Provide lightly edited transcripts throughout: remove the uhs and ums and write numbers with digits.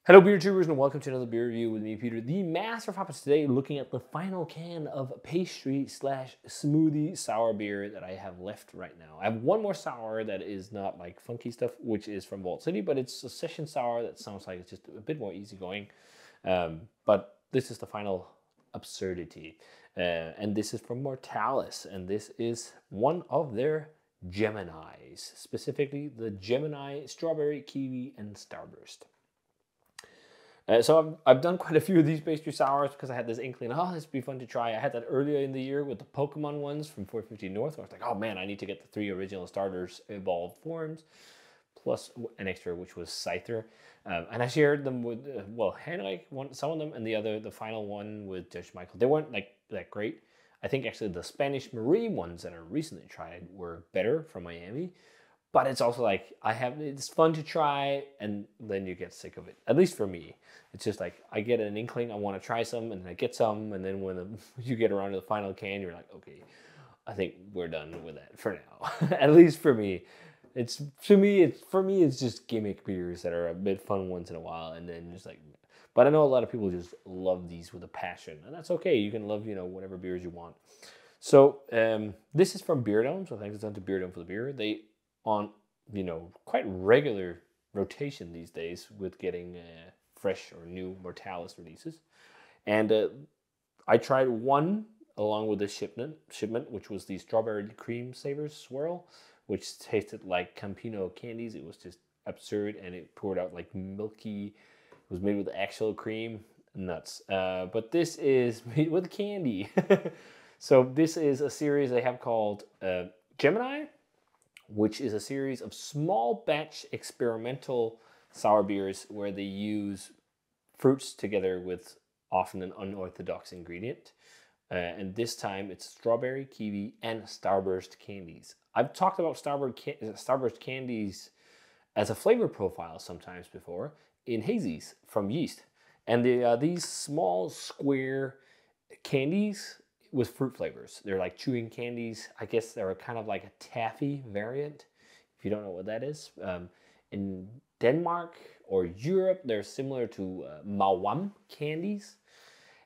Hello beer tubers and welcome to another beer review with me, Peter, the master of hoppers. Today looking at the final can of Pastry slash Smoothie sour beer that I have left right now. I have one more sour that is not like funky stuff, which is from Vault City, but it's a session sour that sounds like it's just a bit more easygoing. But this is the final absurdity. And this is from Mortalis, and this is one of their Geminis, specifically the Gemini Strawberry, Kiwi, and Starburst. So I've done quite a few of these pastry sours because I had this inkling, oh, this would be fun to try. I had that earlier in the year with the Pokemon ones from 450 North. Where I was like, oh man, I need to get the 3 original starters evolved forms, plus an extra, which was Scyther. And I shared them with, Henrik, some of them, and the final one with Judge Michael. They weren't like that great. I think actually the Spanish Marine ones that I recently tried were better from Miami. But it's also like, it's fun to try, and then you get sick of it. At least for me. It's just like, I get an inkling, I want to try some, and I get some, and then when you get around to the final can, you're like, okay, I think we're done with that for now. At least for me. For me, it's just gimmick beers that are a bit fun once in a while, and then just like, but I know a lot of people just love these with a passion, and that's okay. You can love, whatever beers you want. So, this is from Beer Dome, so thanks to Beer Dome for the beer. They on quite regular rotation these days with getting fresh or new Mortalis releases, and I tried one along with this shipment, which was the Strawberry Cream Savers Swirl, which tasted like Campino candies. It was just absurd, and it poured out like milky. It was made with actual cream, nuts. But this is made with candy. So this is a series they have called Gemini, which is a series of small batch experimental sour beers where they use fruits together with often an unorthodox ingredient. And this time it's strawberry, kiwi, and starburst candies. I've talked about starburst candies as a flavor profile sometimes before in hazies from yeast. And these small square candies with fruit flavors. They're like chewing candies. I guess they're kind of like a taffy variant, if you don't know what that is. In Denmark or Europe, they're similar to Mawam candies.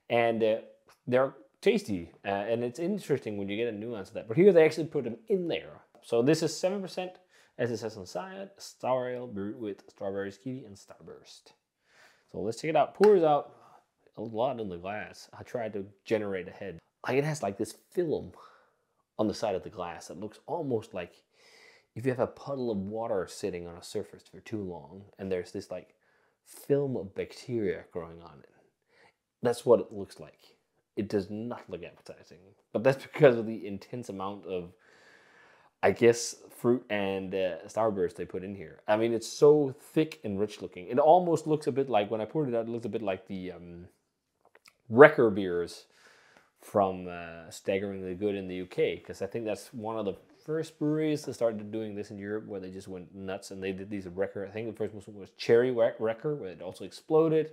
And they're tasty. And it's interesting when you get a nuance of that. But here they actually put them in there. So this is 7%, as it says on the side, sour ale brewed with strawberries, kiwi, and starburst. So let's check it out. Pours out a lot in the glass. I tried to generate a head. Like it has like this film on the side of the glass that looks almost like if you have a puddle of water sitting on a surface for too long and there's this like film of bacteria growing on it. That's what it looks like. It does not look appetizing, but that's because of the intense amount of, I guess, fruit and starburst they put in here. I mean, it's so thick and rich looking. It almost looks a bit like, when I poured it out, it looks a bit like the Wrecker beers from Staggeringly Good in the UK, because I think that's one of the first breweries that started doing this in Europe, where they just went nuts and they did these Wrecker. I think the first one was Cherry Wrecker, where it also exploded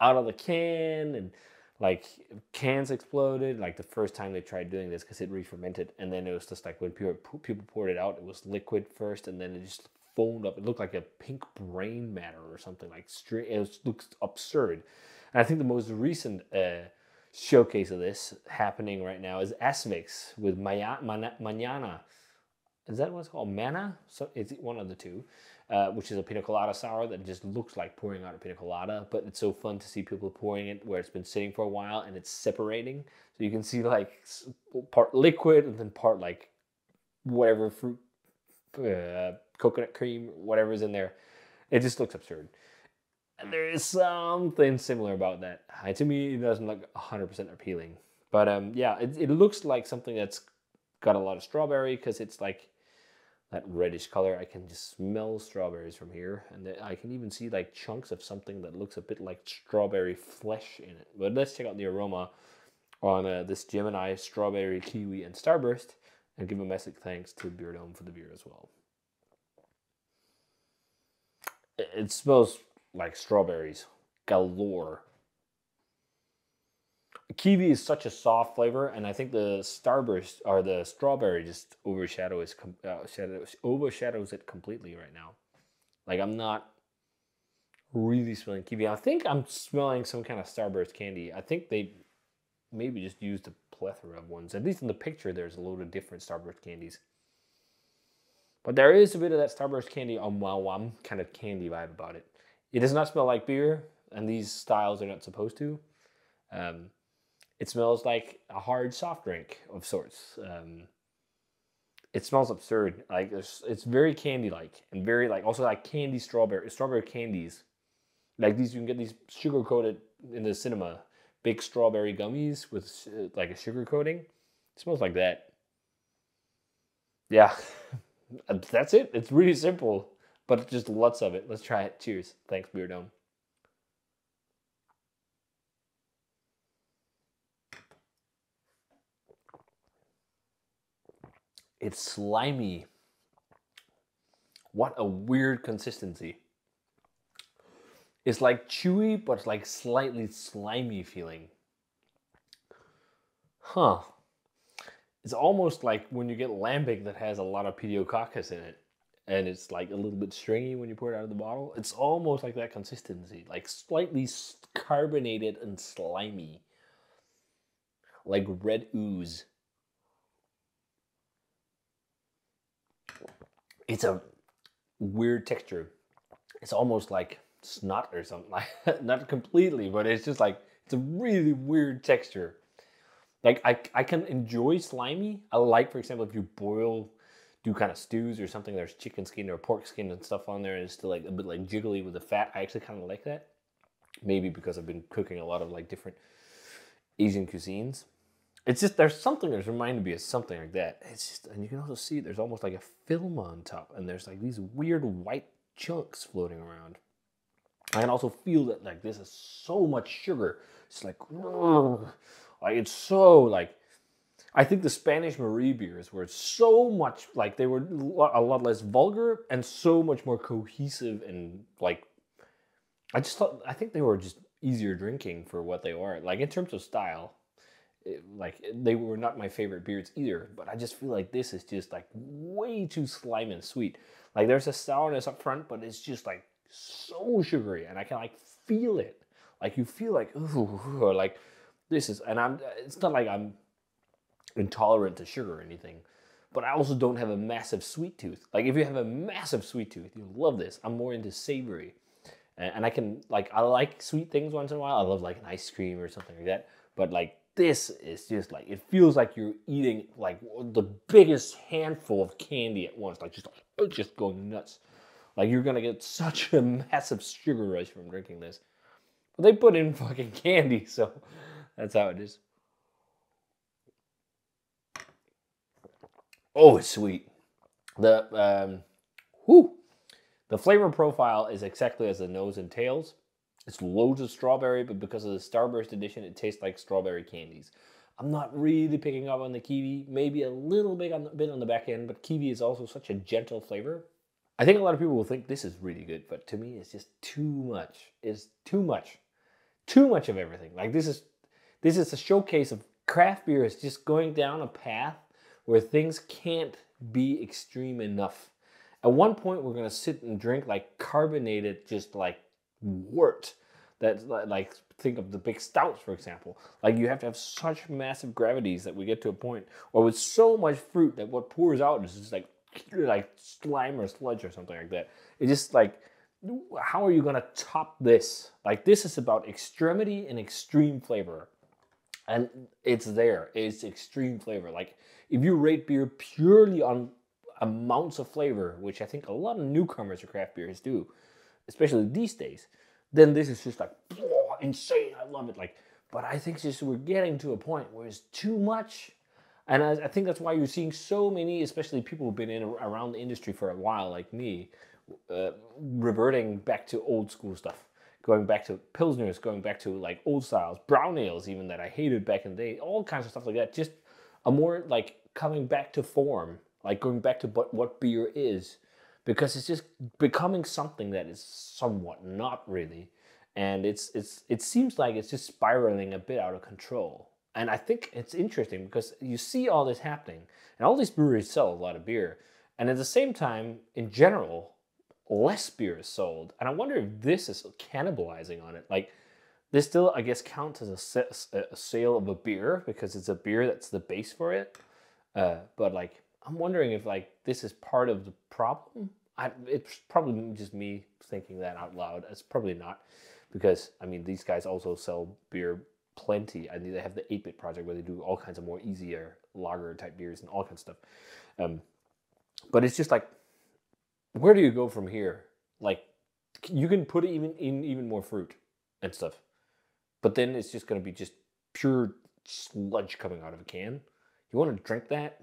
out of the can, and like cans exploded like the first time they tried doing this because it re-fermented, and then it was just like when people poured it out, it was liquid first, and then it just foamed up. It looked like a pink brain matter or something, like straight. It looks absurd. And I think the most recent showcase of this happening right now is Asvix with Mañana. Is that what it's called? Mana? So it's one of the two, which is a pina colada sour that just looks like pouring out a pina colada, but it's so fun to see people pouring it where it's been sitting for a while and it's separating. So you can see like part liquid and then part like whatever fruit, coconut cream, whatever's in there. It just looks absurd. And there is something similar about that. To me, it doesn't look 100% appealing. But yeah, it looks like something that's got a lot of strawberry because it's like that reddish color. I can just smell strawberries from here. And I can even see like chunks of something that looks a bit like strawberry flesh in it. But let's check out the aroma on this Gemini Strawberry, Kiwi, and Starburst. And give a massive thanks to Beer Dome for the beer as well. It smells like strawberries galore. Kiwi is such a soft flavor, and I think the Starburst or the strawberry just overshadows it completely right now. Like, I'm not really smelling kiwi. I think I'm smelling some kind of Starburst candy. I think they maybe just used a plethora of ones. At least in the picture, there's a load of different Starburst candies. But there is a bit of that Starburst candy on Wam kind of candy vibe about it. It does not smell like beer, and these styles are not supposed to. It smells like a hard soft drink of sorts. It smells absurd. Like it's very candy-like and very like also like candy strawberry candies. Like these, you can get these sugar coated in the cinema, big strawberry gummies with like a sugar coating. It smells like that. Yeah. That's it. It's really simple, but just lots of it. Let's try it. Cheers. Thanks, Beer Dome. It's slimy. What a weird consistency. It's like chewy, but it's like slightly slimy feeling. Huh. It's almost like when you get lambic that has a lot of pediococcus in it, and it's like a little bit stringy when you pour it out of the bottle. It's almost like that consistency, like slightly carbonated and slimy, like red ooze. It's a weird texture. It's almost like snot or something. Like not completely, but it's just like it's a really weird texture. Like I can enjoy slimy. I like, for example, if you do kind of stews or something, there's chicken skin or pork skin and stuff on there, and it's still like a bit like jiggly with the fat. I actually kind of like that. Maybe because I've been cooking a lot of like different Asian cuisines. It's just, there's something that's reminded me of something like that. It's just, and you can also see there's almost like a film on top, and there's like these weird white chunks floating around. I can also feel that like this is so much sugar. It's like, ugh. Like it's so like, I think the Spanish Marie beers were so much like, they were a lot less vulgar and so much more cohesive, and like, I think they were just easier drinking for what they were. Like in terms of style, like they were not my favorite beers either, but I just feel like this is just like way too slimy and sweet. Like there's a sourness up front, but it's just like so sugary, and I can like feel it. Like you feel like, ooh, like this is, and it's not like I'm intolerant to sugar or anything, but I also don't have a massive sweet tooth. Like if you have a massive sweet tooth, you'll love this. I'm more into savory, and I can like, I like sweet things once in a while. I love like an ice cream or something like that, but like this is just like, it feels like you're eating like the biggest handful of candy at once, like just going nuts. Like you're gonna get such a massive sugar rush from drinking this. But they put in fucking candy, so that's how it is. Oh, it's sweet. The the flavor profile is exactly as the nose entails. It's loads of strawberry, but because of the Starburst edition, it tastes like strawberry candies. I'm not really picking up on the kiwi, maybe a little bit on the back end, but kiwi is also such a gentle flavor. I think a lot of people will think this is really good, but to me, it's just too much. It's too much. Too much of everything. Like this is a showcase of craft beer is just going down a path where things can't be extreme enough. At one point, we're gonna sit and drink like carbonated, just like wort. That's like, think of the big stouts, for example. Like you have to have such massive gravities that we get to a point, or with so much fruit that what pours out is just like slime or sludge or something like that. It's just like, how are you gonna top this? Like this is about extremity and extreme flavor, and it's there. It's extreme flavor. Like if you rate beer purely on amounts of flavor, which I think a lot of newcomers to craft beers do, especially these days, then this is just like, oh, insane. I love it. Like, but I think just we're getting to a point where it's too much. And I think that's why you're seeing so many, especially people who've been around the industry for a while, like me, reverting back to old school stuff, going back to pilsners, going back to like old styles, brown ales even that I hated back in the day, all kinds of stuff like that. Just a more like coming back to form, like going back to what beer is, because it's just becoming something that is somewhat not really, and it seems like it's just spiraling a bit out of control. And I think it's interesting because you see all this happening, and all these breweries sell a lot of beer, and at the same time, in general, less beer is sold. And I wonder if this is cannibalizing on it. Like, this still, I guess, counts as a sale of a beer because it's a beer that's the base for it. But like, I'm wondering if like this is part of the problem. It's probably just me thinking that out loud. It's probably not, because I mean these guys also sell beer plenty. I mean they have the 8-Bit project where they do all kinds of more easier lager type beers and all kinds of stuff. But it's just like, where do you go from here? Like, you can put even more fruit and stuff, but then it's just going to be just pure sludge coming out of a can. You want to drink that?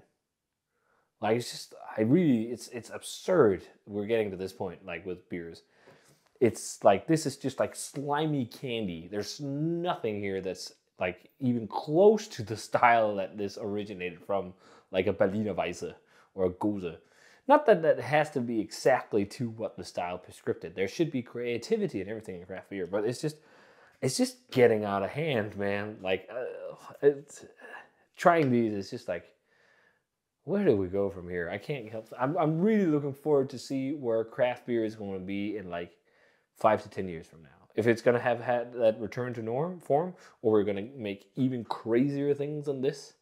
Like, it's just, it's absurd we're getting to this point, like, with beers. It's like, this is just like slimy candy. There's nothing here that's like even close to the style that this originated from, like a Berliner Weisse or a Gose. Not that that has to be exactly to what the style prescripted. There should be creativity and everything in craft beer, but it's just getting out of hand, man. Like, trying these is just like, where do we go from here? I can't help. I'm really looking forward to see where craft beer is going to be in like 5 to 10 years from now. If it's going to have had that return to form, or we're going to make even crazier things than this,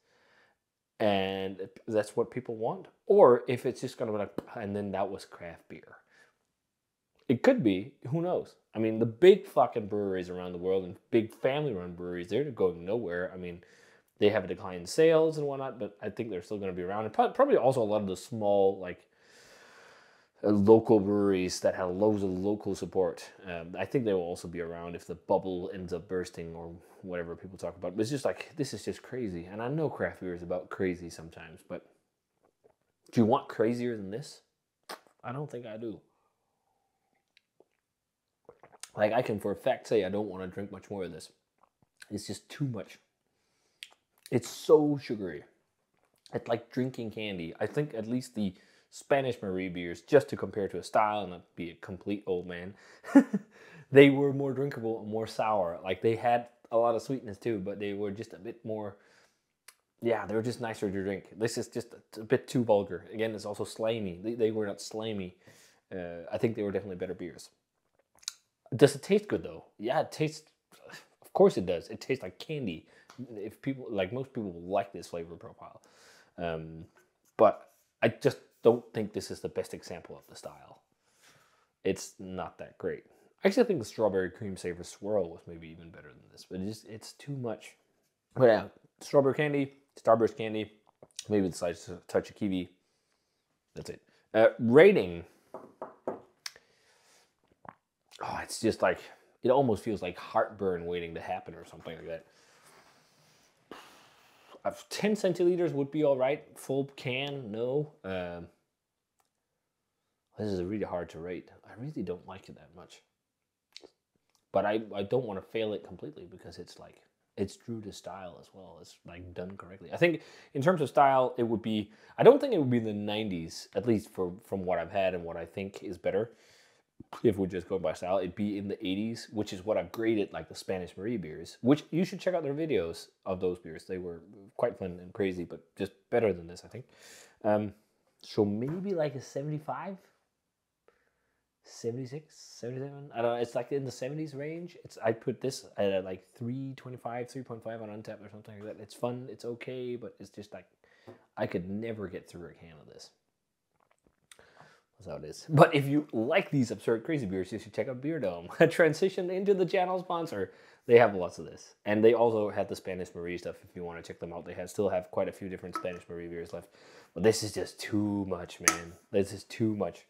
and that's what people want, or if it's just going to be like, and then that was craft beer. It could be. Who knows? I mean, the big fucking breweries around the world and big family-run breweries, they're going nowhere. I mean, they have a decline in sales and whatnot, but I think they're still going to be around. And probably also a lot of the small, like, local breweries that have loads of local support. I think they will also be around if the bubble ends up bursting or whatever people talk about. But it's just like, this is just crazy. And I know craft beer is about crazy sometimes, but do you want crazier than this? I don't think I do. Like, I can for a fact say I don't want to drink much more of this. It's just too much. It's so sugary. It's like drinking candy. I think at least the Spanish Marie beers, just to compare to a style and not be a complete old man, they were more drinkable and more sour. Like, they had a lot of sweetness too, but they were just a bit more, yeah, they were just nicer to drink. This is just a bit too vulgar. Again, it's also slimy. They were not slimy. I think they were definitely better beers. Does it taste good though? Yeah, it tastes, of course it does. It tastes like candy. If people, like most people will like this flavor profile. But I just don't think this is the best example of the style. It's not that great. Actually, I think the strawberry cream savor swirl was maybe even better than this, but it's too much. But yeah, strawberry candy, Starburst candy, maybe the slight touch of kiwi. That's it. Rating. Oh, it's just like, it almost feels like heartburn waiting to happen or something like that. 10 centiliters would be all right. Full can, no. This is really hard to rate. I really don't like it that much. But I don't want to fail it completely because it's like, it's true to style as well. It's like done correctly. I think in terms of style, it would be, I don't think it would be the 90s, at least from what I've had and what I think is better. If we just go by style, it'd be in the 80s, which is what I've graded like the Spanish Marie beers, which you should check out their videos of those beers. They were quite fun and crazy, but just better than this, I think. So maybe like a 75, 76, 77. I don't know. It's like in the 70s range. I put this at like 3.25, 3.5 on Untappd or something like that. It's fun. It's okay, but it's just like, I could never get through a can of this. That's how it is. But if you like these absurd crazy beers, you should check out Beer Dome. Transition into the channel sponsor. They have lots of this. And they also had the Spanish Marie stuff if you want to check them out. They still have quite a few different Spanish Marie beers left. But this is just too much, man. This is too much.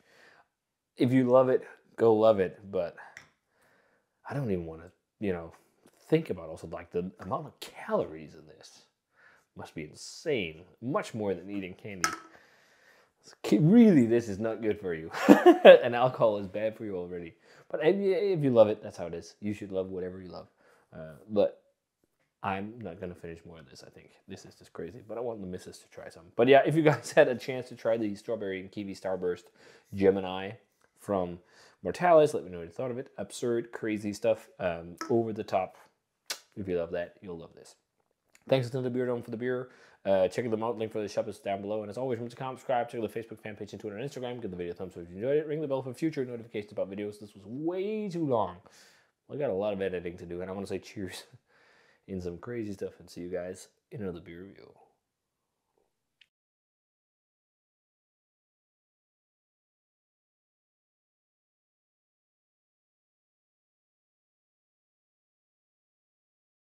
If you love it, go love it. But I don't even want to, think about also like the amount of calories in this. Must be insane. Much more than eating candy. Really, this is not good for you. And alcohol is bad for you already. But if you love it, that's how it is. You should love whatever you love. But I'm not going to finish more of this, I think. This is just crazy. But I want the missus to try some. But yeah, if you guys had a chance to try the strawberry and Kiwi Starburst Gemini from Mortalis, let me know what you thought of it. Absurd, crazy stuff. Over the top. If you love that, you'll love this. Thanks to the Beer Dome for the beer. Check them out. Link for the shop is down below. And as always, remember to comment, subscribe, check out the Facebook fan page and Twitter and Instagram. Give the video a thumbs up if you enjoyed it. Ring the bell for future notifications about videos. This was way too long. I got a lot of editing to do, and I want to say cheers in some crazy stuff, and see you guys in another beer review.